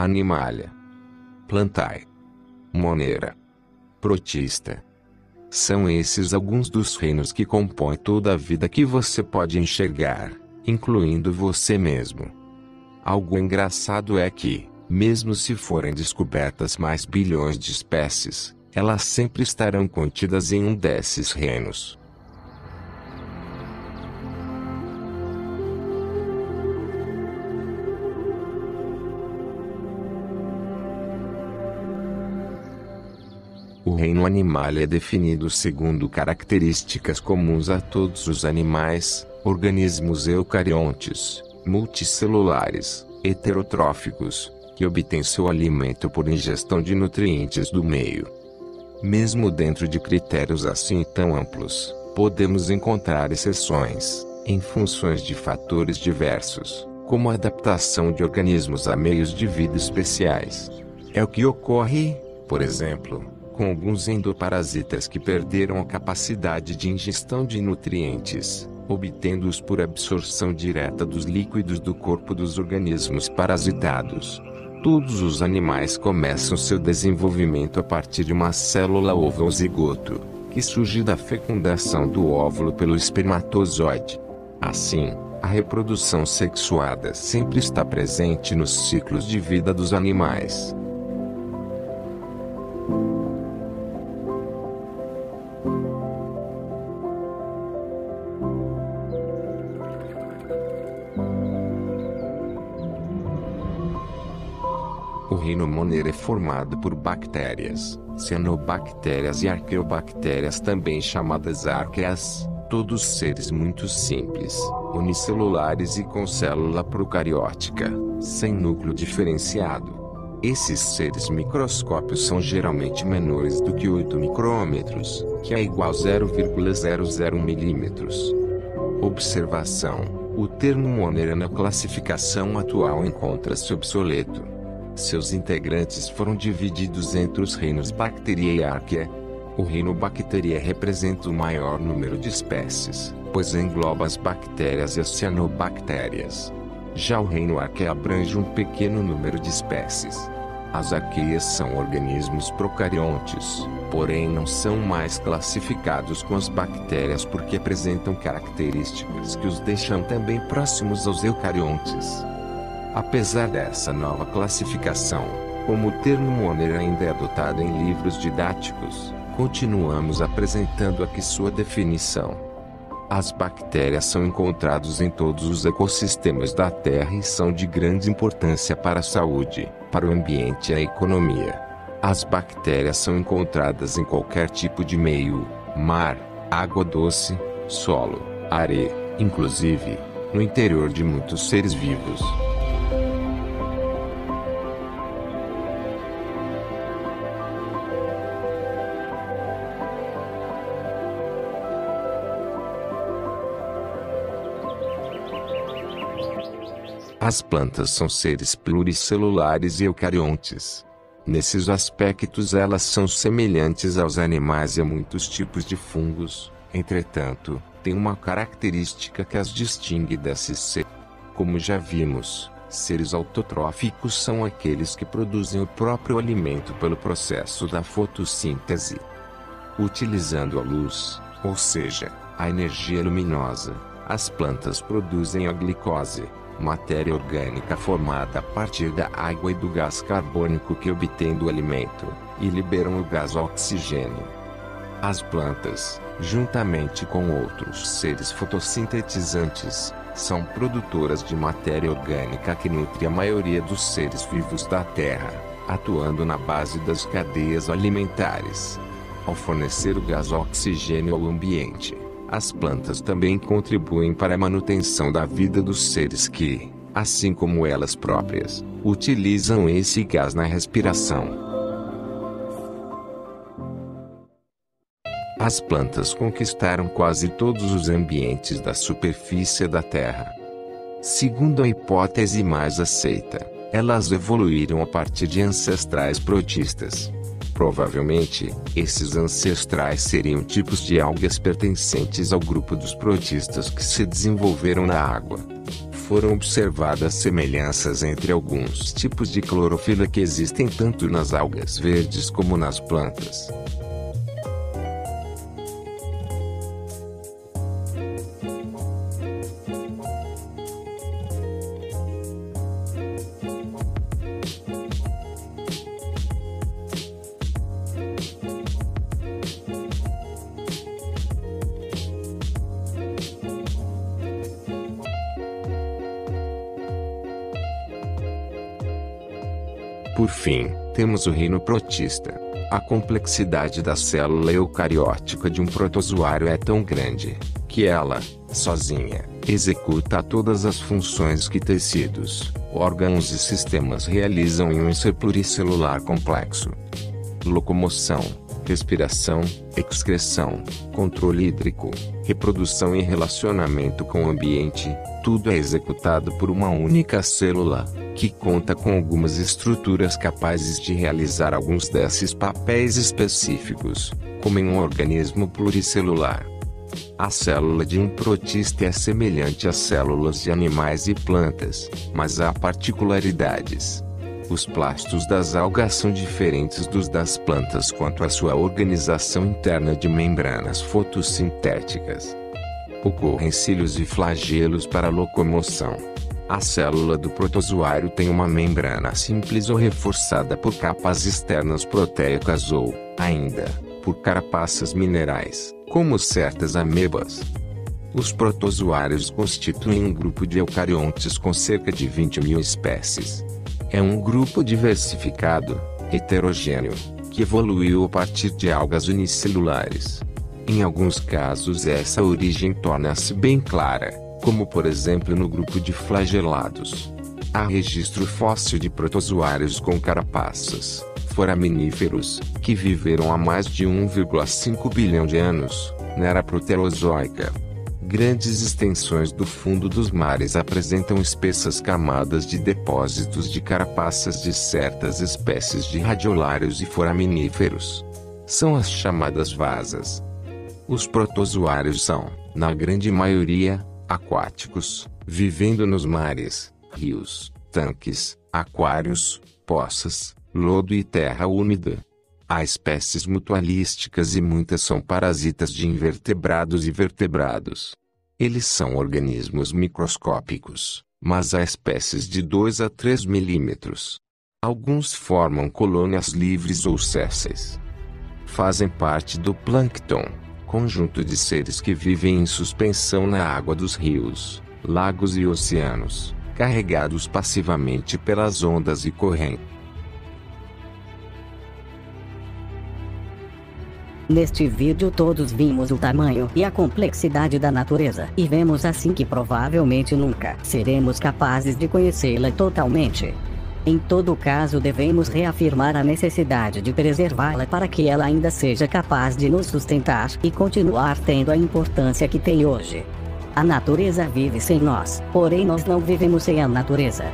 Animalia, Plantae, Monera, Protista. São esses alguns dos reinos que compõem toda a vida que você pode enxergar, incluindo você mesmo. Algo engraçado é que, mesmo se forem descobertas mais bilhões de espécies, elas sempre estarão contidas em um desses reinos. O reino animal é definido segundo características comuns a todos os animais, organismos eucariontes, multicelulares, heterotróficos, que obtêm seu alimento por ingestão de nutrientes do meio. Mesmo dentro de critérios assim tão amplos, podemos encontrar exceções, em funções de fatores diversos, como a adaptação de organismos a meios de vida especiais. É o que ocorre, por exemplo, com alguns endoparasitas que perderam a capacidade de ingestão de nutrientes, obtendo-os por absorção direta dos líquidos do corpo dos organismos parasitados. Todos os animais começam seu desenvolvimento a partir de uma célula ovo ou zigoto, que surge da fecundação do óvulo pelo espermatozoide. Assim, a reprodução sexuada sempre está presente nos ciclos de vida dos animais. O reino Monera é formado por bactérias, cianobactérias e arqueobactérias, também chamadas arqueas, todos seres muito simples, unicelulares e com célula procariótica, sem núcleo diferenciado. Esses seres microscópicos são geralmente menores do que 8 micrômetros, que é igual a 0,00 milímetros. Observação: o termo Monera na classificação atual encontra-se obsoleto. Seus integrantes foram divididos entre os reinos Bacteria e Archaea. O reino Bacteria representa o maior número de espécies, pois engloba as bactérias e as cianobactérias. Já o reino Archaea abrange um pequeno número de espécies. As arqueias são organismos procariontes, porém não são mais classificados com as bactérias porque apresentam características que os deixam também próximos aos eucariontes. Apesar dessa nova classificação, como o termo Monera ainda é adotado em livros didáticos, continuamos apresentando aqui sua definição. As bactérias são encontradas em todos os ecossistemas da Terra e são de grande importância para a saúde, para o ambiente e a economia. As bactérias são encontradas em qualquer tipo de meio, mar, água doce, solo, areia, inclusive, no interior de muitos seres vivos. As plantas são seres pluricelulares e eucariontes. Nesses aspectos elas são semelhantes aos animais e a muitos tipos de fungos, entretanto, tem uma característica que as distingue desses seres. Como já vimos, seres autotróficos são aqueles que produzem o próprio alimento pelo processo da fotossíntese. Utilizando a luz, ou seja, a energia luminosa, as plantas produzem a glicose, matéria orgânica formada a partir da água e do gás carbônico que obtém do alimento, e liberam o gás oxigênio. As plantas, juntamente com outros seres fotossintetizantes, são produtoras de matéria orgânica que nutre a maioria dos seres vivos da Terra, atuando na base das cadeias alimentares. Ao fornecer o gás oxigênio ao ambiente, as plantas também contribuem para a manutenção da vida dos seres que, assim como elas próprias, utilizam esse gás na respiração. As plantas conquistaram quase todos os ambientes da superfície da Terra. Segundo a hipótese mais aceita, elas evoluíram a partir de ancestrais protistas. Provavelmente, esses ancestrais seriam tipos de algas pertencentes ao grupo dos protistas que se desenvolveram na água. foram observadas semelhanças entre alguns tipos de clorofila que existem tanto nas algas verdes como nas plantas. Por fim, temos o reino protista. A complexidade da célula eucariótica de um protozoário é tão grande, que ela, sozinha, executa todas as funções que tecidos, órgãos e sistemas realizam em um ser pluricelular complexo. Locomoção, respiração, excreção, controle hídrico, reprodução e relacionamento com o ambiente, tudo é executado por uma única célula, que conta com algumas estruturas capazes de realizar alguns desses papéis específicos, como em um organismo pluricelular. A célula de um protista é semelhante às células de animais e plantas, mas há particularidades. Os plastos das algas são diferentes dos das plantas quanto à sua organização interna de membranas fotossintéticas. Ocorrem cílios e flagelos para locomoção. A célula do protozoário tem uma membrana simples ou reforçada por capas externas proteicas ou, ainda, por carapaças minerais, como certas amebas. Os protozoários constituem um grupo de eucariontes com cerca de 20 mil espécies. É um grupo diversificado, heterogêneo, que evoluiu a partir de algas unicelulares. Em alguns casos essa origem torna-se bem clara, como por exemplo no grupo de flagelados. Há registro fóssil de protozoários com carapaças, foraminíferos, que viveram há mais de 1,5 bilhão de anos, na era proterozoica. Grandes extensões do fundo dos mares apresentam espessas camadas de depósitos de carapaças de certas espécies de radiolários e foraminíferos. São as chamadas vasas. Os protozoários são, na grande maioria, aquáticos, vivendo nos mares, rios, tanques, aquários, poças, lodo e terra úmida. Há espécies mutualísticas e muitas são parasitas de invertebrados e vertebrados. Eles são organismos microscópicos, mas há espécies de 2 a 3 milímetros. Alguns formam colônias livres ou sésseis. Fazem parte do plâncton, conjunto de seres que vivem em suspensão na água dos rios, lagos e oceanos, carregados passivamente pelas ondas e correntes. Neste vídeo todos vimos o tamanho e a complexidade da natureza, e vemos assim que provavelmente nunca seremos capazes de conhecê-la totalmente. Em todo caso devemos reafirmar a necessidade de preservá-la para que ela ainda seja capaz de nos sustentar e continuar tendo a importância que tem hoje. A natureza vive sem nós, porém nós não vivemos sem a natureza.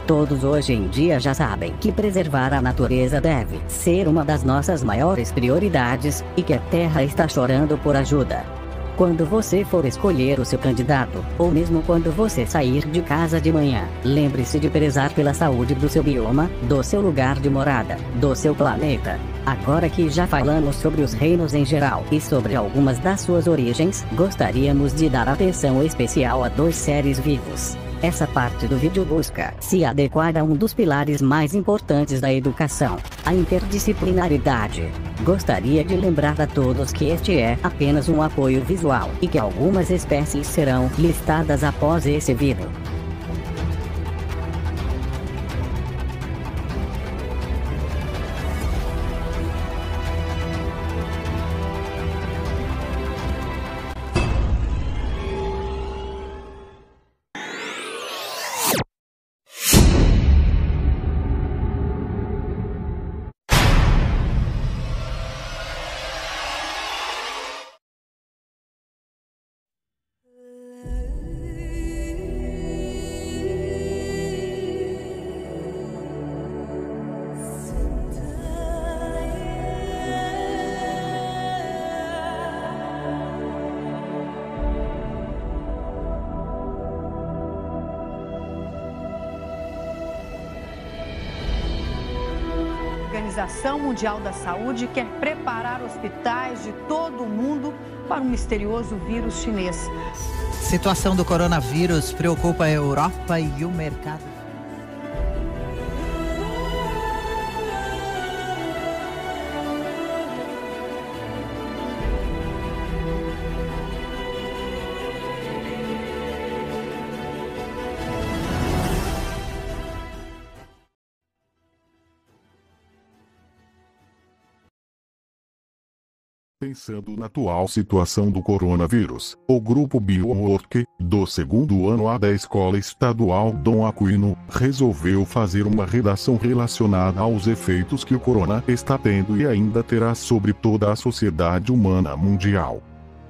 Todos hoje em dia já sabem que preservar a natureza deve ser uma das nossas maiores prioridades, e que a Terra está chorando por ajuda. Quando você for escolher o seu candidato, ou mesmo quando você sair de casa de manhã, lembre-se de prezar pela saúde do seu bioma, do seu lugar de morada, do seu planeta. Agora que já falamos sobre os reinos em geral e sobre algumas das suas origens, gostaríamos de dar atenção especial a 2 seres vivos. Essa parte do vídeo busca se adequar a um dos pilares mais importantes da educação, a interdisciplinaridade. Gostaria de lembrar a todos que este é apenas um apoio visual e que algumas espécies serão listadas após esse vídeo. Organização Mundial da Saúde quer preparar hospitais de todo o mundo para um misterioso vírus chinês. Situação do coronavírus preocupa a Europa e o mercado. Pensando na atual situação do coronavírus, o Grupo Biowork, do segundo ano A da Escola Estadual Dom Aquino, resolveu fazer uma redação relacionada aos efeitos que o corona está tendo e ainda terá sobre toda a sociedade humana mundial.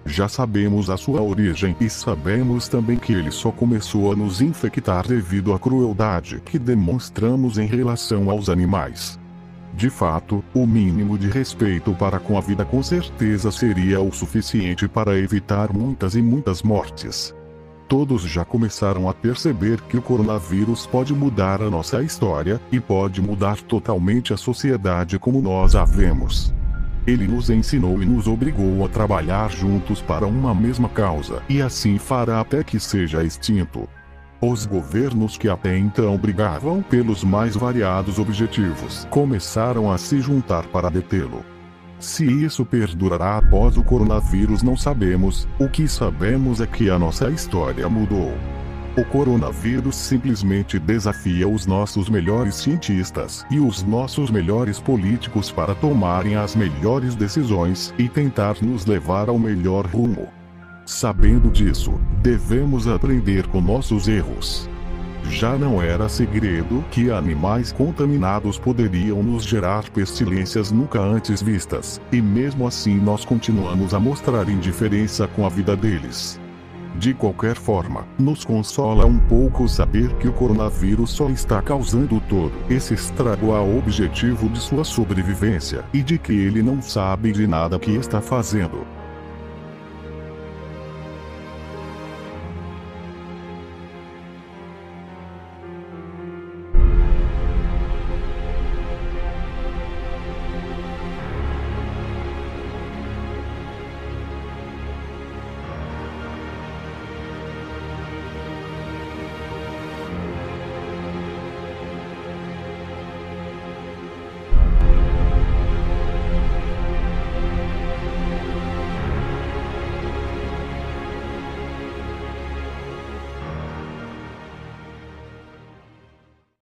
Já sabemos a sua origem e sabemos também que ele só começou a nos infectar devido à crueldade que demonstramos em relação aos animais. De fato, o mínimo de respeito para com a vida com certeza seria o suficiente para evitar muitas e muitas mortes. Todos já começaram a perceber que o coronavírus pode mudar a nossa história, e pode mudar totalmente a sociedade como nós a vemos. Ele nos ensinou e nos obrigou a trabalhar juntos para uma mesma causa, e assim fará até que seja extinto. Os governos que até então brigavam pelos mais variados objetivos começaram a se juntar para detê-lo. Se isso perdurará após o coronavírus não sabemos, o que sabemos é que a nossa história mudou. O coronavírus simplesmente desafia os nossos melhores cientistas e os nossos melhores políticos para tomarem as melhores decisões e tentar nos levar ao melhor rumo. Sabendo disso, devemos aprender com nossos erros. Já não era segredo que animais contaminados poderiam nos gerar pestilências nunca antes vistas, e mesmo assim nós continuamos a mostrar indiferença com a vida deles. De qualquer forma, nos consola um pouco saber que o coronavírus só está causando todo esse estrago ao objetivo de sua sobrevivência, e de que ele não sabe de nada que está fazendo.